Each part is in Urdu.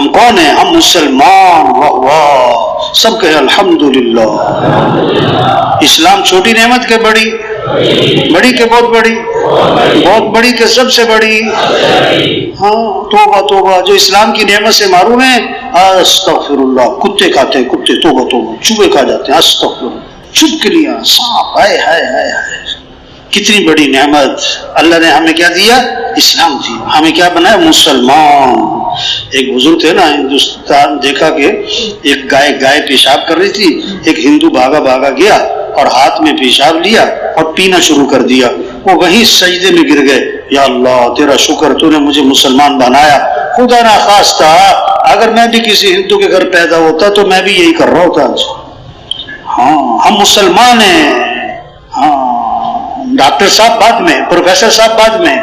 ہم کون ہیں؟ ہم مسلمان. واہ واہ، سب کہیں الحمدللہ. اسلام چھوٹی نعمت کے بڑی، بڑی کے بہت بڑی، بہت بڑی کے سب سے بڑی. ہاں توبہ توبہ، جو اسلام کی نعمت سے معروم ہیں استغفر اللہ. کتے کھاتے ہیں کتے، توبہ توبہ. چوہے کھا جاتے ہیں استغفر اللہ. چھپکلیاں، سانپ، ہائے ہائے ہائے ہائے. کتنی بڑی نعمت اللہ نے ہمیں کیا دیا؟ اسلام دیا. ہمیں کیا بنایا؟ مسلمان. ایک بزرگ تھے نا ہندوستان، دیکھا کہ ایک گائے پیشاب کر رہی تھی. ایک ہندو بھاگا گیا اور ہاتھ میں پیشاب لیا اور پینا شروع کر دیا. وہ وہیں سجدے میں گر گئے. یا اللہ تیرا شکر، تو نے مجھے مسلمان بنایا. خدا نہ خواستہ اگر میں بھی کسی ہندو کے گھر پیدا ہوتا تو میں بھی یہی کر رہا ہوتا. ہاں ہم مسلمان ہیں. ہاں ڈاکٹر صاحب بعد میں، پروفیسر صاحب بعد میں،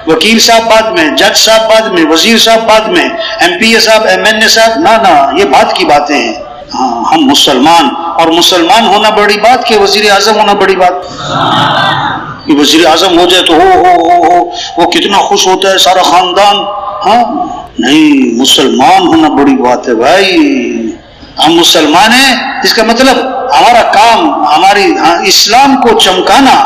وکیل صاحب بعد میں، جج صاحب بعد میں، وزیر صاحب بعد میں، ایم پی اے صاحب، ایم این اے صاحب. نہ یہ بعد کی باتیں ہیں. ہاں ہم مسلمان، اور مسلمان ہونا بڑی بات کہ وزیر اعظم ہونا بڑی بات. کہ وزیر اعظم ہو جائے تو ہو وہ کتنا خوش ہوتا ہے سارا خاندان. ہاں نہیں، مسلمان ہونا بڑی بات ہے بھائی. ہم مسلمان ہیں، اس کا مطلب ہمارا کام، ہماری اسلام کو چمکانا.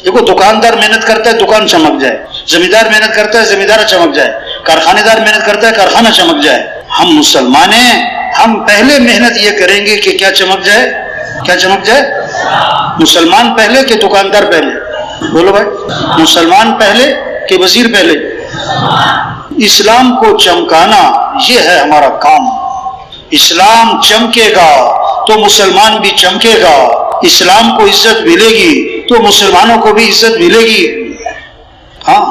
دیکھو دکاندار محنت کرتا ہے دکان چمک جائے، زمیندار محنت کرتا ہے زمیندار چمک جائے، کارخانے دار محنت کرتا ہے کارخانہ چمک جائے. ہم مسلمان ہیں، ہم پہلے محنت یہ کریں گے کہ کیا چمک جائے؟ کیا چمک جائے؟ مسلمان پہلے کہ دکاندار پہلے؟ بولو بھائی، مسلمان پہلے کہ وزیر پہلے؟ اسلام کو چمکانا یہ ہے ہمارا کام. اسلام چمکے گا تو مسلمان بھی چمکے گا. اسلام کو عزت ملے گی تو مسلمانوں کو بھی عزت ملے گی. ہاں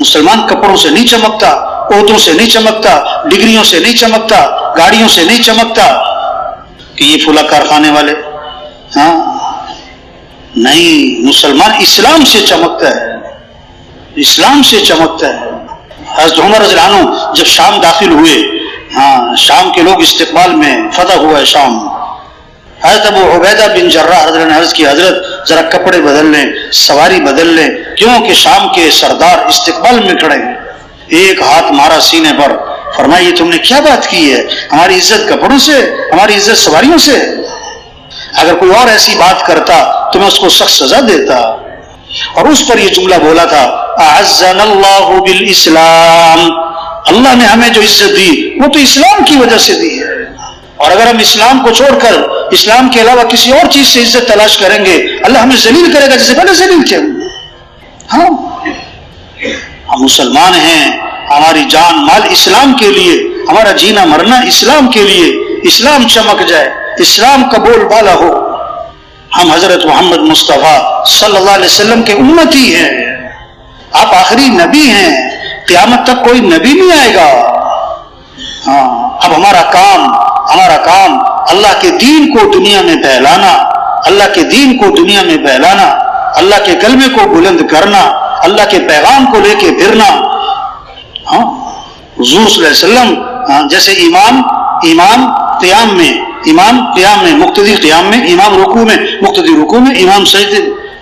مسلمان کپڑوں سے نہیں چمکتا، عہدوں سے نہیں چمکتا، ڈگریوں سے نہیں چمکتا، گاڑیوں سے نہیں چمکتا کہ یہ فلاں کارخانے والے. ہاں نہیں، مسلمان اسلام سے چمکتا ہے، اسلام سے چمکتا ہے. حضرت عمر رضی اللہ عنہ جب شام داخل ہوئے، ہاں شام کے لوگ استقبال میں، فتح ہوا ہے شام. حضرت ابو عبیدہ بن جراح رضی اللہ عنہ نے عرض کی حضرت ذرا کپڑے بدل لیں، سواری بدل لیں، کیونکہ شام کے سردار استقبال میں کھڑے ہیں. ایک ہاتھ مارا سینے پر، فرمایا یہ تم نے کیا بات کی ہے؟ ہماری عزت کپڑوں سے، ہماری عزت سواریوں سے؟ اگر کوئی اور ایسی بات کرتا تو میں اس کو سخت سزا دیتا. اور اس پر یہ جملہ بولا تھا، اعزنا اللہ بالاسلام. اللہ نے ہمیں جو عزت دی وہ تو اسلام کی وجہ سے دی ہے. اور اگر ہم اسلام کو چھوڑ کر اسلام کے علاوہ کسی اور چیز سے عزت تلاش کریں گے، اللہ ہمیں ذلیل کرے گا جیسے پہلے ذلیل کیا. ہاں ہم مسلمان ہیں، ہماری جان مال اسلام کے لیے، ہمارا جینا مرنا اسلام کے لیے. اسلام چمک جائے، اسلام کا بول بالا ہو. ہم حضرت محمد مصطفیٰ صلی اللہ علیہ وسلم کے امتی ہیں. آپ آخری نبی ہیں، قیامت تک کوئی نبی نہیں آئے گا. ہاں اب ہمارا کام اللہ کے دین کو دنیا میں پھیلانا، اللہ کے دین کو دنیا میں پھیلانا، اللہ کے کلمے کو بلند کرنا، اللہ کے پیغام کو لے کے پھرنا. ہاں حضور صلی اللہ علیہ وسلم جیسے امام قیام میں مقتدی قیام میں، امام رکوع میں مقتدی رکوع میں، امام سجدے.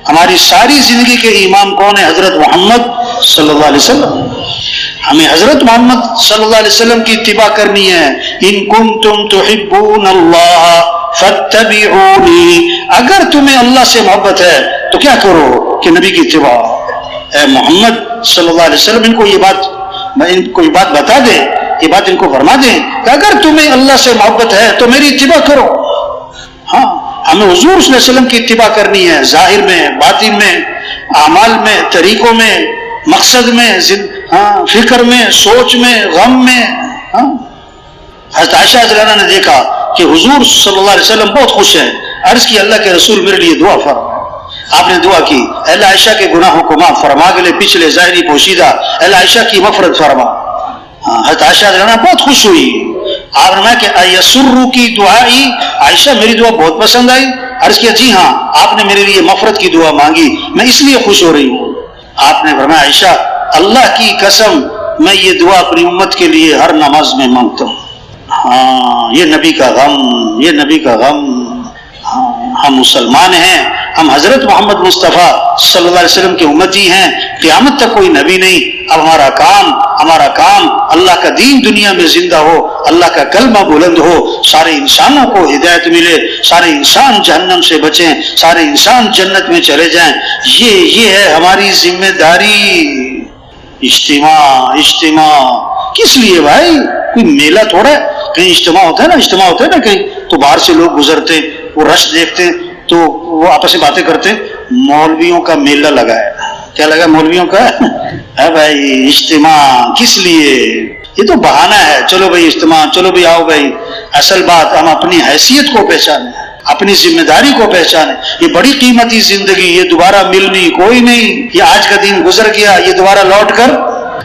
ہماری ساری زندگی کے امام کون ہے؟ حضرت محمد صلی اللہ علیہ وسلم. ہمیں حضرت محمد صلی اللہ علیہ وسلم کی اتباع کرنی ہے. ان کنتم تحبون اللہ فاتبعونی. اگر تمہیں اللہ سے محبت ہے تو کیا کرو کہ نبی کی اتباع. اے محمد صلی اللہ علیہ وسلم ان کو یہ بات بتا دیں، یہ بات ان کو فرما دیں کہ اگر تمہیں اللہ سے محبت ہے تو میری اتباع کرو. ہاں ہمیں حضور صلی اللہ علیہ وسلم کی اتباع کرنی ہے، ظاہر میں، باطن میں، اعمال میں، طریقوں میں، مقصد میں، فکر میں، سوچ میں، غم میں. حضرت عائشہ رضی اللہ عنہا نے دیکھا کہ حضور صلی اللہ علیہ وسلم بہت خوش ہیں. عرض کی اللہ کے رسول میرے لیے دعا فرما. آپ نے دعا کی، اے اللہ عائشہ کے گناہوں کو معاف فرما، اگلے پچھلے ظاہری پوشیدہ، اے اللہ عائشہ کی مغفرت فرما. حضرت عائشہ رضی اللہ عنہا بہت خوش ہوئی. آپ نے فرمایا کہ ایسرو کی دعائی، عائشہ میری دعا بہت پسند آئی. عرض کیا جی ہاں، آپ نے میرے لیے مغفرت کی دعا مانگی، میں اس لیے خوش ہو رہی ہوں. آپ نے فرمایا عائشہ اللہ کی قسم میں یہ دعا اپنی امت کے لیے ہر نماز میں مانگتا ہوں. ہاں یہ نبی کا غم، یہ نبی کا غم. ہم مسلمان ہیں، ہم حضرت محمد مصطفیٰ صلی اللہ علیہ وسلم کے امتی ہیں. قیامت تک کوئی نبی نہیں، اب ہمارا کام اللہ کا دین دنیا میں زندہ ہو، اللہ کا کلمہ بلند ہو، سارے انسانوں کو ہدایت ملے، سارے انسان جہنم سے بچیں، سارے انسان جنت میں چلے جائیں۔ یہ ہے ہماری ذمہ داری۔ اجتماع کس لیے بھائی؟ کوئی میلہ تھوڑا ہے، کہیں اجتماع ہوتا ہے نا کہیں، تو باہر سے لوگ گزرتے، وہ رش دیکھتے ہیں تو وہ آپس میں باتیں کرتے ہیں، مولویوں کا میلہ لگا ہے۔ کیا لگا؟ مولویوں کا ہے بھائی۔ اجتماع کس لیے؟ یہ تو بہانہ ہے، چلو بھائی اجتماع، چلو بھائی آؤ بھائی۔ اصل بات ہم اپنی حیثیت کو پہچانیں، اپنی ذمہ داری کو پہچانیں۔ یہ بڑی قیمتی زندگی، یہ دوبارہ ملنی کوئی نہیں۔ یہ آج کا دن گزر گیا، یہ دوبارہ لوٹ کر،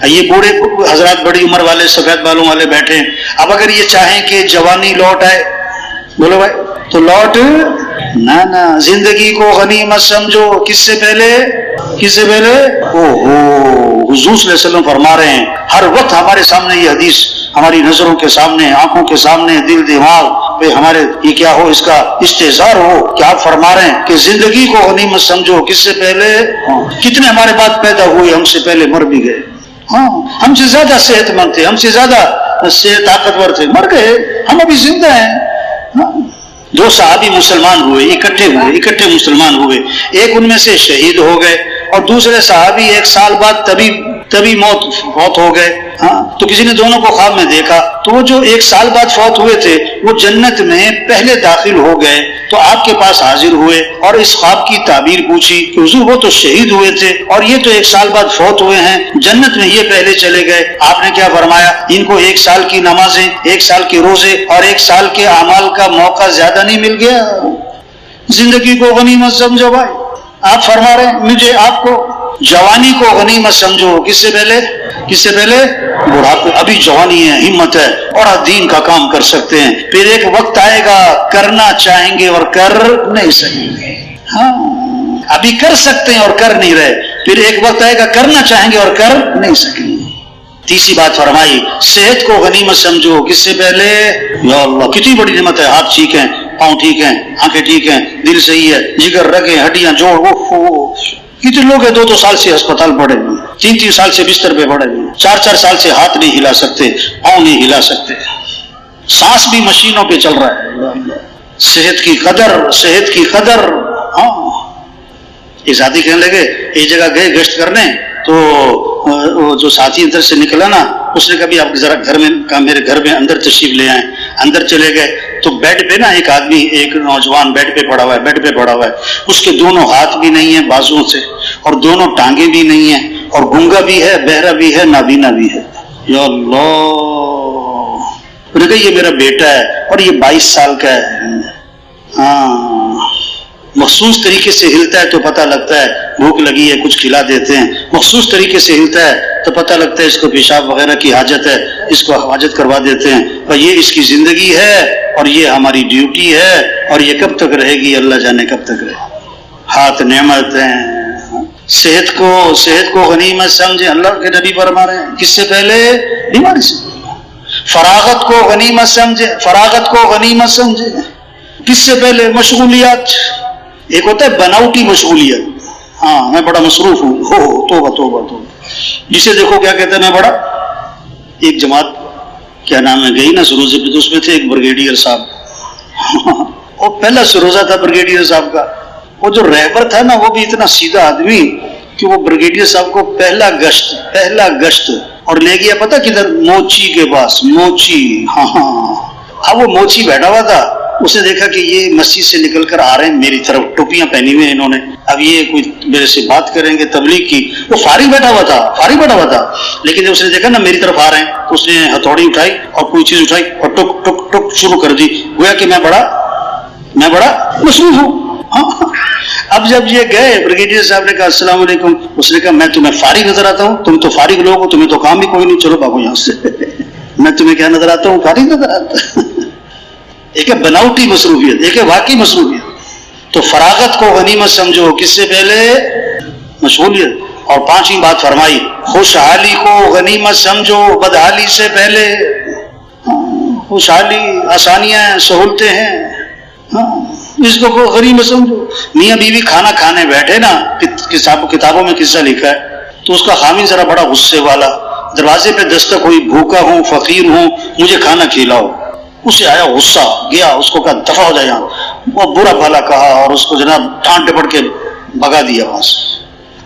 یہ بوڑھے حضرات بڑی عمر والے سفید بالوں والے بیٹھے ہیں، اب اگر یہ چاہیں کہ جوانی لوٹ آئے، بولو بھائی، تو لوٹ نہ۔ زندگی کو غنیمت سمجھو۔ کس سے پہلے؟ حضور صلی اللہ علیہ وسلم فرما رہے ہیں، ہر وقت ہمارے سامنے یہ حدیث، ہماری نظروں کے سامنے، آنکھوں کے سامنے، دل دماغ پہ ہمارے یہ کیا ہو، اس کا استحضار ہو کہ آپ فرما رہے ہیں کہ زندگی کو غنیمت سمجھو۔ کس سے پہلے؟ کتنے ہمارے بعد پیدا ہوئے، ہم سے پہلے مر بھی گئے، ہم سے زیادہ صحت مند تھے، ہم سے زیادہ طاقتور تھے، مر گئے، ہم ابھی زندہ ہیں۔ دو صحابی مسلمان ہوئے، اکٹھے مسلمان ہوئے، ایک ان میں سے شہید ہو گئے اور دوسرے صحابی 1 سال بعد تبھی موت ہو گئے۔ تو کسی نے دونوں کو خواب میں دیکھا، تو وہ جو 1 سال بعد فوت ہوئے تھے وہ جنت میں پہلے داخل ہو گئے، تو آپ کے پاس حاضر ہوئے اور اس خواب کی تعبیر پوچھی کہ حضور وہ تو شہید ہوئے تھے اور یہ تو 1 سال بعد فوت ہوئے ہیں، جنت میں یہ پہلے چلے گئے۔ آپ نے کیا فرمایا؟ ان کو 1 سال کی نمازیں، 1 سال کے روزے اور 1 سال کے اعمال کا موقع زیادہ نہیں مل گیا؟ زندگی کو غنیمت سمجھو بھائی۔ آپ فرما رہے ہیں مجھے، آپ کو جوانی کو غنیمت سمجھو۔ کس سے پہلے؟ بڑھاپے۔ ابھی جوانی ہے، ہمت ہے اور دین کا کام کر سکتے ہیں، پھر ایک وقت آئے گا کرنا چاہیں گے اور کر نہیں سکیں گے۔ ابھی کر سکتے ہیں اور کر نہیں رہے، پھر ایک وقت آئے گا کرنا چاہیں گے اور کر نہیں سکیں گے۔ تیسری بات فرمائی، صحت کو غنیمت سمجھو۔ کس سے پہلے؟ یا اللہ، کتنی بڑی نعمت ہے، ہاتھ ٹھیک ہیں، پاؤں ٹھیک ہیں، آنکھیں ٹھیک ہیں، دل صحیح ہے، جگر، رگیں، ہڈیاں، جوڑ، کتنے لوگ ہیں 2-2 سال سے ہسپتال پڑے ہوئے، 3-3 سال سے بستر پہ پڑے ہوئے، 4-4 سال سے ہاتھ نہیں ہلا سکتے، پاؤں نہیں ہلا سکتے، سانس بھی مشینوں پہ چل رہا ہے۔ صحت کی قدر۔ ایک ساتھی کہنے لگے، ایک جگہ گئے گشت کرنے، تو جو ساتھی ادھر سے نکلا نا، اس نے کہا بھی آپ ذرا میرے گھر میں اندر تشریف لے آئیں۔ اندر چلے گئے تو بیڈ پہ نا ایک نوجوان بیڈ پہ پڑا ہوا ہے، اس کے دونوں ہاتھ بھی نہیں ہیں بازوؤں سے، اور دونوں ٹانگیں بھی نہیں ہیں، اور گونگا بھی ہے، بہرا بھی ہے، نابینا بھی ہے۔ یا اللہ، انہوں نے کہا یہ میرا بیٹا ہے اور یہ 22 سال کا ہے۔ مخصوص طریقے سے ہلتا ہے تو پتہ لگتا ہے بھوک لگی ہے، کچھ کھلا دیتے ہیں، مخصوص طریقے سے ہلتا ہے تو پتہ لگتا ہے اس کو پیشاب وغیرہ کی حاجت ہے، اس کو حاجت کروا دیتے ہیں، اور یہ اس کی زندگی ہے اور یہ ہماری ڈیوٹی ہے، اور یہ کب تک رہے گی اللہ جانے کب تک رہے۔ ہاتھ نعمت ہیں، صحت کو غنیمت سمجھیں۔ اللہ کے نبی فرما رہے ہیں، کس سے پہلے؟ بیماری سے۔ فراغت کو غنیمت سمجھیں۔ کس سے پہلے؟ مشغولیات۔ ایک ہوتا ہے بناوٹی مشغولیت، میں بڑا مصروف ہوں، توبہ، جسے دیکھو کیا کہتا ہے میں بڑا۔ ایک جماعت کیا نام ہے گئی نا سروزے پہ، تو اس میں تھے ایک بریگیڈیئر صاحب، وہ پہلا سروزہ تھا بریگیڈیئر صاحب کا۔ وہ جو رہبر تھا نا، وہ بھی اتنا سیدھا آدمی کہ وہ بریگیڈیئر صاحب کو پہلا گشت اور لے گیا پتہ کدھر؟ موچی کے پاس، موچی۔ اب وہ موچی بیٹھا ہوا تھا، اس نے دیکھا کہ یہ مسجد سے نکل کر آ رہے ہیں میری طرف، ٹوپیاں پہنی ہوئی ہیں انہوں نے، اب یہ کوئی میرے سے بات کریں گے تبلیغ کی۔ وہ فارغ بیٹھا ہوا تھا، لیکن جب اس نے دیکھا نا میری طرف آ رہے ہیں، تو اس نے ہتھوڑی اٹھائی اور کوئی چیز اٹھائی اور ٹک ٹک ٹک شروع کر دی، گویا کہ میں بڑا مصروف ہوں۔ اب جب یہ گئے، بریگیڈیئر صاحب نے کہا السلام علیکم، اس نے کہا میں تمہیں فارغ نظر آتا ہوں، تم تو فارغ لوگ ہو، تمہیں تو کام بھی کوئی نہیں، چلو بھاگو یہاں سے۔ میں تمہیں کیا نظر آتا ہوں؟ فارغ نظر آتا۔ ایک ہے بناوٹی مصروفیت، ایک ہے واقعی مصروفیت۔ تو فراغت کو غنیمت سمجھو۔ کس سے پہلے؟ مشغولیت۔ اور 5ویں بات فرمائی، خوشحالی کو غنیمت سمجھو، بدحالی سے پہلے۔ خوشحالی، آسانیاں ہیں، سہولتیں ہیں، اس کو غنیمت سمجھو۔ میاں بیوی کھانا کھانے بیٹھے نا، کتابوں میں قصہ لکھا ہے، تو اس کا خامن ذرا بڑا غصے والا، دروازے پہ دستک ہوئی، بھوکا ہوں، فقیر ہوں، مجھے کھانا کھلاؤ. اسے آیا غصہ، گیا اس کو کہا دفع ہو جائے یہاں. وہ برا بھلا کہا اور اس کو جناب ڈانٹ ڈپٹ کے بھگا دیا وہاں سے.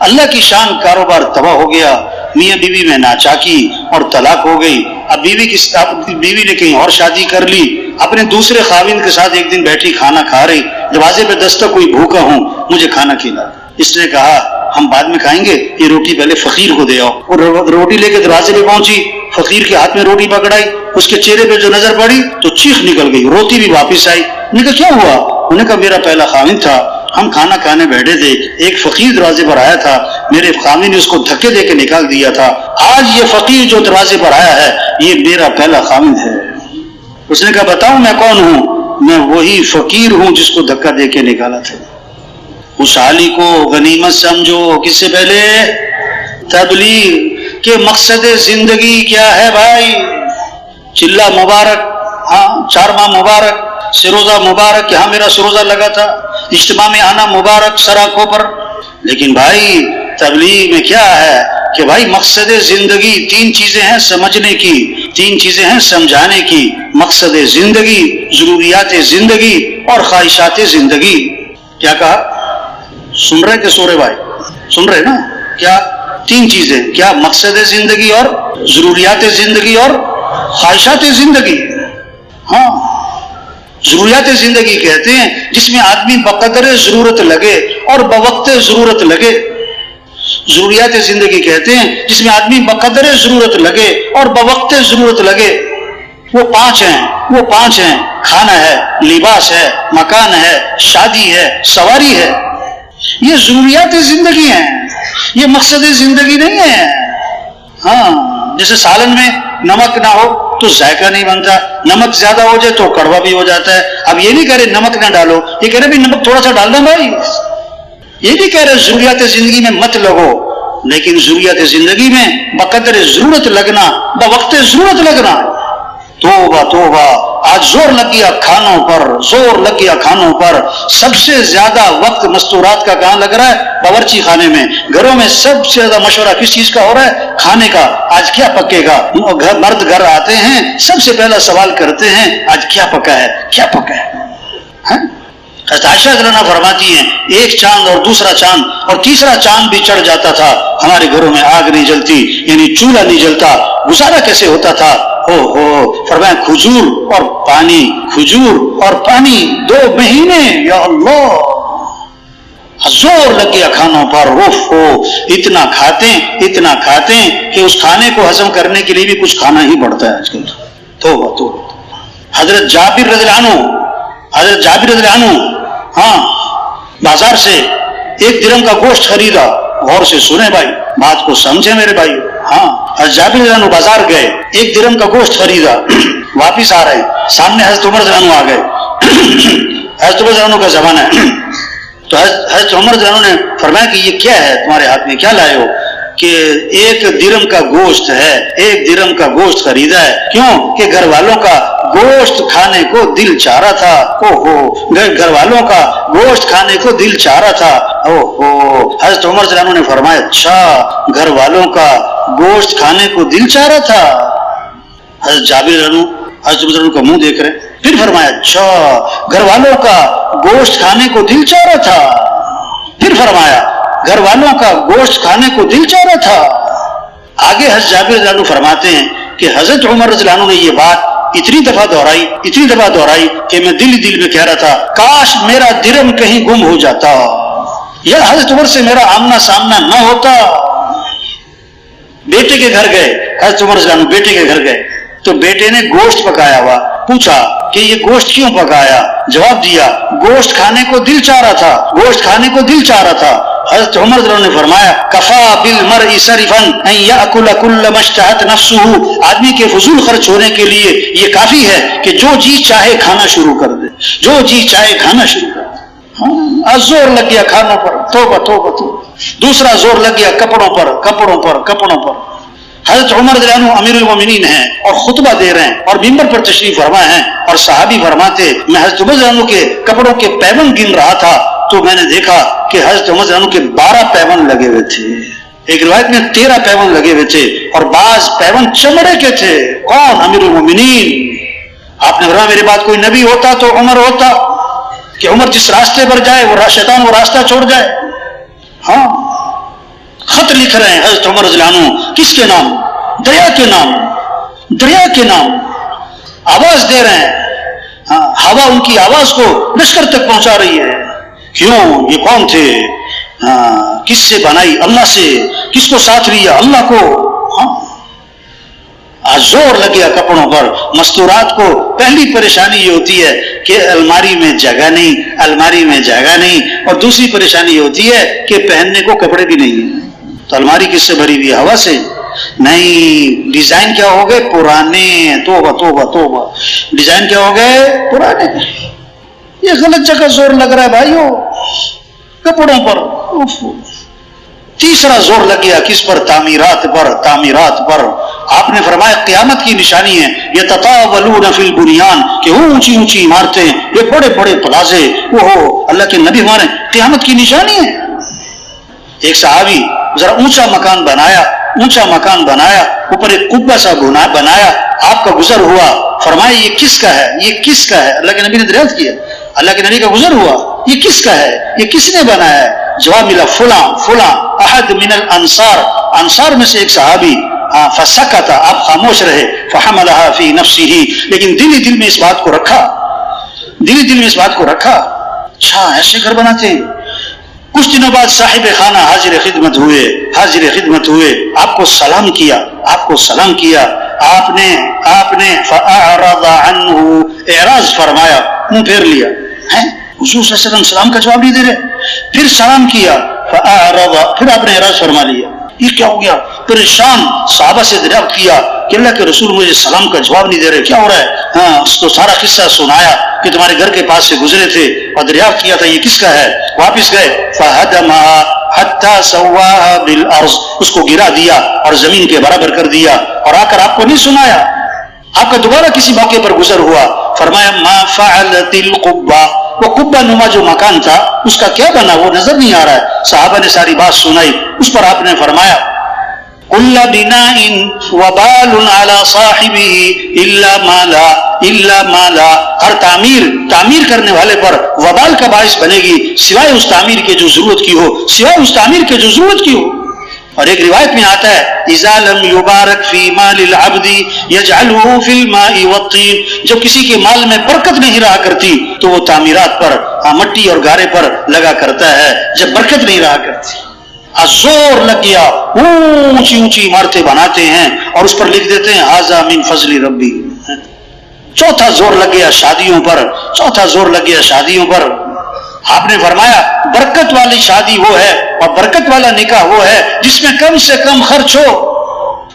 اللہ کی شان کاروبار تباہ ہو گیا. میاں بیوی میں ناچاکی اور طلاق ہو گئی. اب بیوی نے کہیں اور شادی کر لی، اپنے دوسرے خاوند کے ساتھ ایک دن بیٹھی کھانا کھا رہی، دروازے پہ دستک کوئی، بھوکا ہوں، مجھے کھانا کھلا. اس نے کہا ہم بعد میں کھائیں گے، یہ روٹی پہلے فقیر کو دے آؤ. اور روٹی لے کے دروازے پہ پہنچی، فقیر کے ہاتھ میں روٹی پکڑائی، اس کے چہرے پہ جو نظر پڑی تو چیخ نکل گئی، روتی بھی واپس آئی. انہوں نے کہا کیا ہوا؟ انہوں نے کہا میرا پہلا خاوند تھا، ہم کھانا کھانے بیٹھے تھے، ایک فقیر دروازے پر آیا تھا، میرے خاوند نے اس کو دھکے دے کے نکال دیا تھا. آج یہ فقیر جو دروازے پر آیا ہے یہ میرا پہلا خاوند ہے. اس نے کہا بتاؤں میں کون ہوں؟ میں وہی فقیر ہوں جس کو دھکا دے کے نکالا تھا. خوشحالی کو غنیمت سمجھو. کس سے پہلے؟ تبلیغ کے مقصد زندگی کیا ہے بھائی؟ چلہ مبارک، ہاں 4 ماہ مبارک، سروزہ مبارک، یہاں میرا سروزہ لگا تھا، اجتماع میں آنا مبارک سراخوں پر. لیکن بھائی تبلیغ میں کیا ہے کہ بھائی مقصد زندگی 3 چیزیں ہیں سمجھنے کی، 3 چیزیں ہیں سمجھانے کی. مقصد زندگی، ضروریات زندگی اور خواہشات زندگی. کیا کہا؟ سن رہے کہ سو رہے بھائی؟ سن رہے نا؟ کیا 3 چیزیں؟ کیا؟ مقصد زندگی اور ضروریات زندگی اور خواہشات زندگی. ہاں ضروریات زندگی کہتے ہیں جس میں آدمی بقدر ضرورت لگے اور بوقت ضرورت لگے. ضروریات زندگی کہتے ہیں جس میں آدمی بقدر ضرورت لگے اور بوقت ضرورت لگے. وہ 5 ہیں، کھانا ہے، لباس ہے، مکان ہے، شادی ہے، سواری ہے. یہ ضروریات زندگی ہیں، یہ مقصد زندگی نہیں ہے. ہاں جیسے سالن میں نمک نہ ہو تو ذائقہ نہیں بنتا، نمک زیادہ ہو جائے تو کڑوا بھی ہو جاتا ہے. اب یہ نہیں کہہ رہے نمک نہ ڈالو، یہ کہہ رہے بھی نمک تھوڑا سا ڈال دیں بھائی. یہ نہیں کہہ رہے ضروریات زندگی میں مت لگو، لیکن ضروریات زندگی میں بقدر ضرورت لگنا، بوقت ضرورت لگنا. توبہ توبہ، آج زور لگ گیا کھانوں پر، زور لگ گیا کھانوں پر. سب سے زیادہ وقت مستورات کا کہاں لگ رہا ہے؟ باورچی خانے میں. گھروں میں سب سے زیادہ مشورہ کس چیز کا ہو رہا ہے؟ کھانے کا. آج کیا پکے گا؟ مرد گھر آتے ہیں سب سے پہلا سوال کرتے ہیں آج کیا پکا ہے، کیا پکا ہے. عائشہ رضی اللہ عنہا فرماتی ہیں ایک چاند اور دوسرا چاند اور تیسرا چاند بھی چڑھ جاتا تھا، ہمارے گھروں میں آگ نہیں جلتی، یعنی چولہا نہیں جلتا. گزارا کیسے ہوتا تھا؟ فرمایا کھجور اور پانی، کھجور اور پانی 2 مہینے. یا اللہ، زور لگ گیا کھانوں پر. اتنا کھاتے کہ اس کھانے کو ہضم کرنے کے لیے بھی کچھ کھانا ہی پڑتا ہے آج کل. تو حضرت جابر رضی اللہ عنہ ہاں بازار سے 1 درہم کا گوشت خریدا. غور سے سنیں بھائی، بات کو سمجھیں میرے بھائی. ہاں حضرت جابر رضی اللہ عنہ بازار گئے، 1 درہم کا گوشت خریدا، واپس آ رہے ہیں، سامنے حضرت عمر رضی اللہ عنہ آ گئے. حضرت عمر رضی اللہ عنہ کا زمانہ ہے. تو حضرت عمر رضی اللہ عنہ نے فرمایا کہ یہ کیا ہے تمہارے ہاتھ میں، کیا لائے ہو؟ کہ 1 درہم کا گوشت ہے، 1 درہم کا گوشت خریدا ہے. کیوں؟ کہ گھر والوں کا گوشت کھانے کو دل چاہ رہا تھا. گھر والوں کا گوشت کھانے کو دل چاہ رہا تھا. حضرت عمر رضی اللہ عنہ نے فرمایا اچھا گھر والوں کا گوشت کھانے کو دل چاہ رہا تھا. حضرت جابر رضی اللہ عنہ حضرت عمر رضی اللہ عنہ کا منہ دیکھ رہے، پھر فرمایا اچھا گھر والوں کا گوشت کھانے کو دل چاہ رہا تھا. پھر فرمایا گھر والوں کا گوشت کھانے کو دل چاہ رہا تھا. آگے حضرت جابر رضی اللہ عنہ فرماتے ہیں کہ حضرت عمر رضی اللہ عنہ نے یہ بات اتنی دفعہ دہرائی کہ میں دل میں کہہ رہا تھا کاش میرا درہم کہیں گم ہو جاتا یا حضرت عمر سے میرا آمنا سامنا نہ ہوتا. بیٹے کے گھر گئے، حضرت عمر رضی اللہ عنہ بیٹے کے گھر گئے تو بیٹے نے گوشت پکایا ہوا. پوچھا کہ یہ گوشت کیوں پکایا؟ جواب دیا گوشت کھانے کو دل چاہ رہا تھا. حضرت عمر رضی اللہ عنہ نے فرمایا کفا بالمرء سرفا ان یاکل کل ما اشتهت نفسه. آدمی کے فضول خرچ ہونے کے لیے یہ کافی ہے کہ جو جی چاہے کھانا شروع کر دے. ہاں زور لگ گیا کھانوں پر، توبہ. دوسرا زور لگ گیا کپڑوں پر. حضرت عمر رضی اللہ عنہ امیر المومنین ہیں اور خطبہ دے رہے ہیں اور ممبر پر تشریف فرما ہیں اور صحابی فرماتے میں حضرت عمر رضی اللہ عنہ کے کپڑوں کے پیبند گن رہا تھا تو میں نے دیکھا کہ حضرت عمر رضی اللہ عنہ کے 12 پیبند لگے ہوئے تھے. ایک روایت میں 13 پیون لگے ہوئے تھے اور بعض پیون چمڑے کے تھے. کون؟ امیر المومنین. آپ نے فرمایا میرے بعد کوئی نبی ہوتا تو عمر ہوتا کہ عمر جس راستے پر جائے وہ شیطان وہ راستہ چھوڑ جائے. ہاں خط لکھ رہے ہیں حضرت عمر رضی اللہ عنہ. کس کے نام؟ دریا کے نام. دریا کے نام آواز دے رہے ہیں. ہاں ہوا ان کی آواز کو لشکر تک پہنچا رہی ہے. کیوں؟ یہ کون تھے؟ کس سے بنائی؟ اللہ سے. کس کو ساتھ لیا؟ اللہ کو. ہاں زور لگ گیا کپڑوں پر. مستورات کو پہلی پریشانی یہ ہوتی ہے کہ الماری میں جگہ نہیں، الماری میں جگہ نہیں. اور دوسری پریشانی یہ ہوتی ہے کہ پہننے کو کپڑے بھی نہیں ہیں. تو الماری کس سے بھری ہوئی ہے؟ ہوا سے. نہیں، ڈیزائن کیا ہو گئے؟ پرانے. توبہ توبہ توبہ. ڈیزائن کیا ہو گئے؟ پرانے. یہ غلط جگہ زور لگ رہا ہے بھائیو، کپڑوں پر. تیسرا زور لگ گیا کس پر؟ تعمیرات پر. تعمیرات پر. آپ نے فرمایا قیامت کی نشانی ہے یتطاولون فی البنیان، کہ اونچی اونچی عمارتیں، یہ بڑے بڑے پلازے. وہ اللہ کے نبی ہمارے قیامت کی نشانی ہے. ایک صحابی ذرا اونچا مکان بنایا، اونچا مکان بنایا، اوپر ایک قبہ سا بنایا. آپ کا گزر ہوا، فرمایا یہ کس کا ہے؟ یہ کس کا ہے؟ اللہ کے نبی نے دریافت کیا. اللہ کے نبی کا گزر ہوا، یہ کس کا ہے؟ یہ کس نے بنایا ہے؟ جواب ملا فلاں فلاں احد من الانصار. انصار میں سے ایک صحابی. فسکت، آپ خاموش رہے. فحملها فی نفسہ، لیکن دل ہی دل میں اس بات کو رکھا. دل ہی دل میں اس بات کو رکھا. اچھا ایسے گھر بناتے ہیں. کچھ دنوں بعد صاحب خانہ حاضر خدمت ہوئے. حاضر خدمت ہوئے. آپ کو سلام کیا. آپ کو سلام کیا. آپ نے فاعرض عنہ، اعراض فرمایا، منہ پھیر لیا. حضور صلی اللہ علیہ وسلم سلام کا جواب نہیں دے رہے. پھر سلام کیا. فاعرض، پھر آپ نے اعراض فرما لیا. یہ کیا ہو گیا؟ پریشان صحابہ سے دریافت کیا کہ اللہ کے رسول مجھے سلام کا جواب نہیں دے رہے، کیا ہو رہا ہے؟ ہاں اس کو سارا قصہ سنایا کہ تمہارے گھر کے پاس سے گزرے تھے اور دریافت کیا تھا یہ کس کا ہے. واپس گئے. فہدمها حتى سواها بالارض، اس کو گرا دیا اور زمین کے برابر کر دیا. اور آ کر آپ کو نہیں سنایا. آپ کا دوبارہ کسی موقع پر گزر ہوا. فرمایا ما فعلت القبہ، وہ قبہ نما جو مکان تھا اس کا کیا بنا؟ وہ نظر نہیں آ رہا ہے. صحابہ نے ساری بات سنائی. اس پر آپ نے فرمایا کل بناء وبال على صاحبه الا ما لا، ہر تعمیر کرنے والے پر وبال کا باعث بنے گی سوائے اس تعمیر کے جو ضرورت کی ہو، سوائے اس تعمیر کے جو ضرورت کی ہو. اور ایک روایت میں آتا ہے اذا لم يبارك في مال العبد يجعله في الماء والطين، جو کسی کے مال میں برکت نہیں رہا کرتی تو وہ تعمیرات پر، مٹی اور گارے پر لگا کرتا ہے جب برکت نہیں رہا کرتی. زور لگ گیا، اونچی اونچی عمارتیں بناتے ہیں اور اس پر لکھ دیتے ہیں ھذا من فضل ربی. چوتھا زور لگ گیا شادیوں پر. چوتھا زور لگ گیا شادیوں پر. آپ نے فرمایا برکت والی شادی وہ ہے اور برکت والا نکاح وہ ہے جس میں کم سے کم خرچ ہو.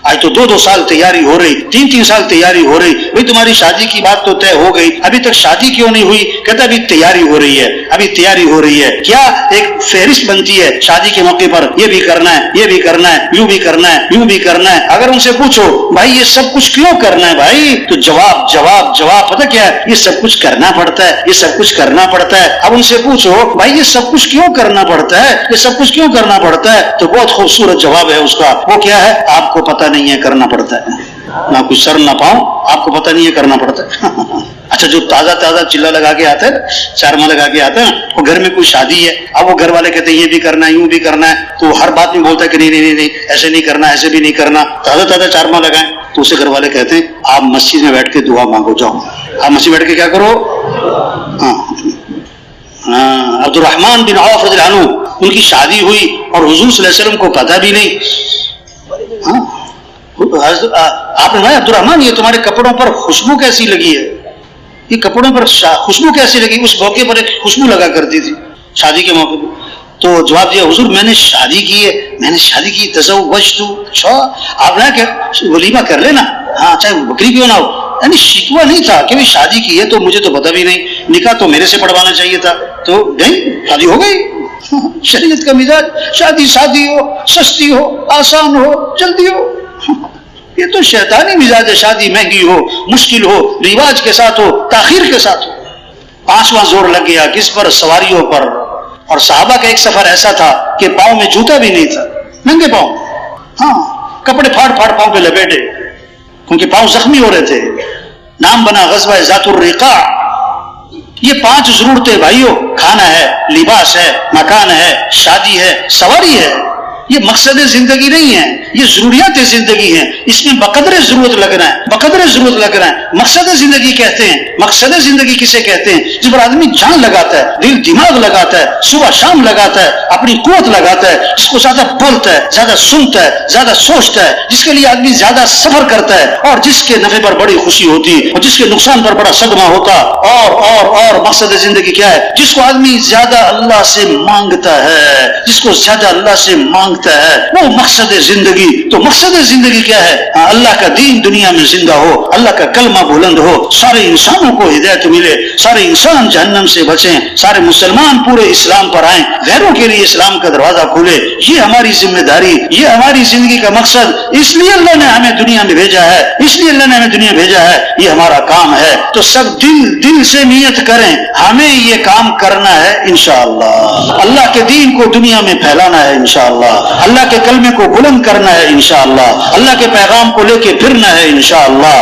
آج تو 2 سال تیاری ہو رہی، 3 سال تیاری ہو رہی. بھئی تمہاری شادی کی بات تو طے ہو گئی، ابھی تک شادی کیوں نہیں ہوئی؟ کہتا ابھی تیاری ہو رہی ہے، ابھی تیاری ہو رہی ہے. کیا ایک فہرست بنتی ہے شادی کے موقع پر، یہ بھی کرنا ہے، یہ بھی کرنا ہے، یوں بھی کرنا ہے، یوں بھی کرنا ہے. اگر ان سے پوچھو بھائی یہ سب کچھ کیوں کرنا ہے بھائی، تو جواب پتہ کیا ہے؟ یہ سب کچھ کرنا پڑتا ہے، یہ سب کچھ کرنا پڑتا ہے. اب ان سے پوچھو بھائی یہ سب کچھ کیوں کرنا پڑتا ہے، یہ سب کچھ کیوں کرنا پڑتا ہے، تو بہت خوبصورت جواب ہے اس کا. وہ کیا ہے؟ آپ کو پتہ نہیں ہے، کرنا پڑتا ہے. نہ کچھ سر نہ پاؤں، آپ کو پتہ نہیں ہے، کرنا پڑتا ہے. اچھا جو تازہ چلہ لگا کے آتا ہے، چارما لگا کے آتا ہے، وہ گھر میں کوئی شادی ہے، اب وہ گھر والے کہتے ہیں یہ بھی کرنا ہے، یوں بھی کرنا ہے، تو ہر بات میں بولتا ہے کہ نہیں ایسے نہیں کرنا، ایسے بھی نہیں کرنا. تازہ چارما لگائیں تو اسے گھر والے کہتے ہیں آپ مسجد میں بیٹھ کے دعا مانگو. جاؤ آپ مسجد بیٹھ کے کیا کرو. عبد الرحمن بن عوف رضی اللہ عنہ، ان کی شادی ہوئی اور حضور صلی اللہ علیہ وسلم کو پتہ بھی نہیں. آپ نے عبد الرحمن یہ تمہارے کپڑوں پر خوشبو کیسی لگی ہے، یہ کپڑوں پر خوشبو کیسی لگی؟ اس موقع پر ایک خوشبو لگا کرتی تھی شادی کے موقع پر. تو جواب دیا حضور میں نے شادی کی ہے، میں نے شادی کی. تزوجت. اچھا آپ نے کہ ولیمہ کر لینا، ہاں چاہے بکری کیوں نہ ہو. یعنی شکوہ نہیں تھا کہ شادی کی ہے تو مجھے تو پتہ بھی نہیں، نکاح تو میرے سے پڑھوانا چاہیے تھا. تو نہیں، شادی ہو گئی. شریعت کا مزاج شادی ہو، سستی ہو، آسان ہو، جلدی ہو. یہ تو شیطانی مزاج ہے. شادی مہنگی ہو، مشکل ہو، رواج کے ساتھ ہو، تاخیر کے ساتھ ہو. 5واں زور لگ گیا کس پر؟ سواریوں پر. اور صحابہ کا ایک سفر ایسا تھا کہ پاؤں میں جوتا بھی نہیں تھا، ننگے پاؤں. ہاں کپڑے پھاڑ پھاڑ پاؤں پہ لپیٹے کیونکہ پاؤں زخمی ہو رہے تھے. نام بنا غزوہ ذات الرقاع. یہ 5 ضرورتیں بھائیوں، کھانا ہے، لباس ہے، مکان ہے، شادی ہے، سواری ہے. یہ مقصد زندگی نہیں ہے، یہ ضروریات زندگی ہیں. اس میں بقدر ضرورت لگ رہا ہے، بقدر ضرورت لگ رہا ہے. مقصد زندگی کہتے ہیں. مقصد زندگی کسے کہتے ہیں؟ جس پر آدمی جان لگاتا ہے، دل دماغ لگاتا ہے، صبح شام لگاتا ہے، اپنی قوت لگاتا ہے، جس کو زیادہ بولتا ہے، زیادہ سنتا ہے، زیادہ سوچتا ہے، جس کے لیے آدمی زیادہ سفر کرتا ہے، اور جس کے نفع پر بڑی خوشی ہوتی اور جس کے نقصان پر بڑا صدمہ ہوتا. اور مقصد زندگی کیا ہے؟ جس کو آدمی زیادہ اللہ سے مانگتا ہے، جس کو زیادہ اللہ سے مانگتا ہے، وہ مقصد زندگی. تو مقصد زندگی کیا ہے؟ اللہ کا دین دنیا میں زندہ ہو، اللہ کا کلمہ بلند ہو، سارے انسانوں کو ہدایت ملے، سارے انسان جہنم سے بچیں، سارے مسلمان پورے اسلام پر آئیں، غیروں کے لیے اسلام کا دروازہ کھولے. یہ ہماری ذمہ داری، یہ ہماری زندگی کا مقصد. اس لیے اللہ نے ہمیں دنیا میں بھیجا ہے، اس لیے اللہ نے ہمیں دنیا بھیجا ہے. یہ ہمارا کام ہے. تو سب دل سے نیت کریں، ہمیں یہ کام کرنا ہے انشاءاللہ. اللہ کے دین کو دنیا میں پھیلانا ہے انشاءاللہ. اللہ کے کلمے کو بلند کرنا ہے انشاءاللہ. اللہ کے پیغام کو لے کے پھرنا ہے انشاءاللہ.